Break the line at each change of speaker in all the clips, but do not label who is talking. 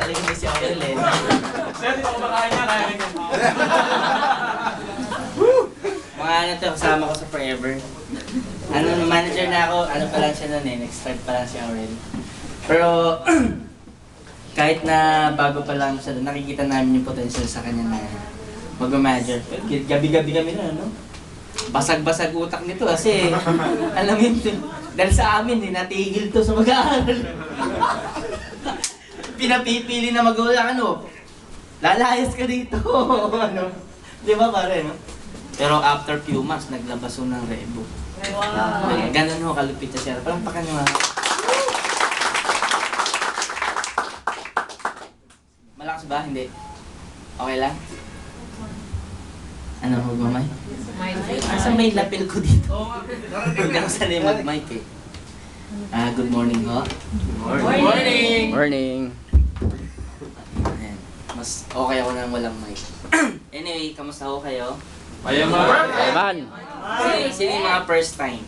Narinig si Aurel eh.
Sir, dito ko makain niya, kaya ganyan.
Mga ano to, kasama ko sa Forever. Ano, manager na ako, ano pa lang siya nun eh, next start pa lang si Aurel. Pero, kahit na bago pa lang siya, nakikita namin yung potential sa kanya na mag-manager. Gabi-gabi kami na, no? Basag-basag utak nito kasi, alam mo yun, dahil sa amin, natigil to sa mag-aaral. Pinapipili na magulang, ano, lalayas ka dito, ano. Di ba pare, no? Pero after few months, naglabas ho ng rebo.
Wow.
Ganun ho, kalupit na siya. Parang pakan yung mga... Malakas ba? Hindi. Okay lang? Ano, magmamay? Asa may lapel ko dito? Hindi ako sanay mag-mic eh. Good morning ho.
Morning!
Morning!
Ayan. Mas okay ako nang walang mic. Anyway, kamusta ho kayo?
Mayaman!
Evan!
Sino yung mga first time?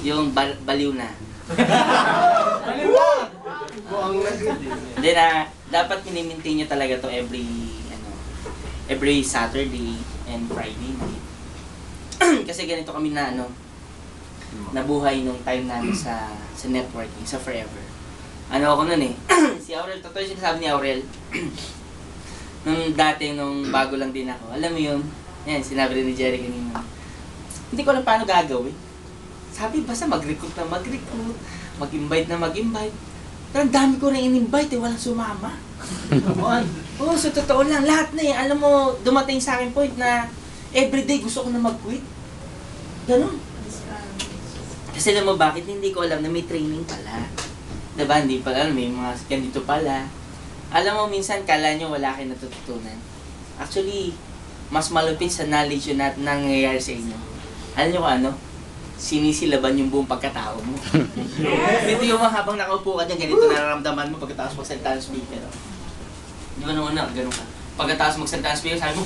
Yung baliw na. Hindi na, dapat minimaintain nyo talaga to every Saturday and Friday night. Kasi ganito kami na nabuhay nung time namin sa networking, sa Forever. Ano ako nun eh, si Aurel, totoo yung sinasabi ni Aurel. Nung dati, nung bago lang din ako, alam mo yun, yan, sinabi rin ni Jerry kanina. Hindi ko alam paano gagawin. Sabi, basta mag-recruit na mag-recruit, mag-invite na mag-invite. Pero ang dami ko rin in-invite walang sumama. Oo, so totoo lang, lahat na eh. Alam mo, dumating sa akin point na everyday gusto ko na mag-quit. Ganun. Kasi alam mo bakit, hindi ko alam na may training pala. Diba, hindi pala, may mga ganito pala. Alam mo, minsan kala nyo wala kayo natututunan. Actually, mas malupit sa knowledge yun na nangyayari sa inyo. Alam nyo kung ano? Sinisilaban yung buong pagkatao mo. Ito yung habang nakaupo ka dyan, ganito nararamdaman mo pagkatapos magsalita ng speaker. Di ba naman ganun ka? Pagkatapos magsalita ng speaker, sabi mo,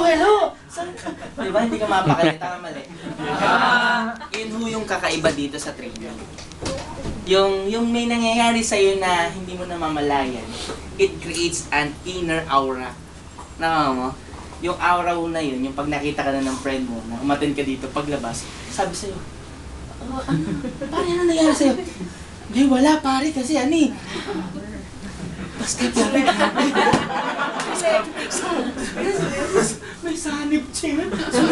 hello! Di ba, hindi ka mapakalita ka mali. Yun ho yung kakaiba dito sa training. Yung may nangyayari sa'yo na hindi mo namamalayan, it creates an inner aura. Nakaka mo? Yung aura mo na yun, yung pag nakita ka na ng friend mo, na umattend ka dito paglabas, sabi sa'yo, paano yan nangyayari sa'yo? Hindi, wala pare kasi ani. Basta pare. May sanip siya. So,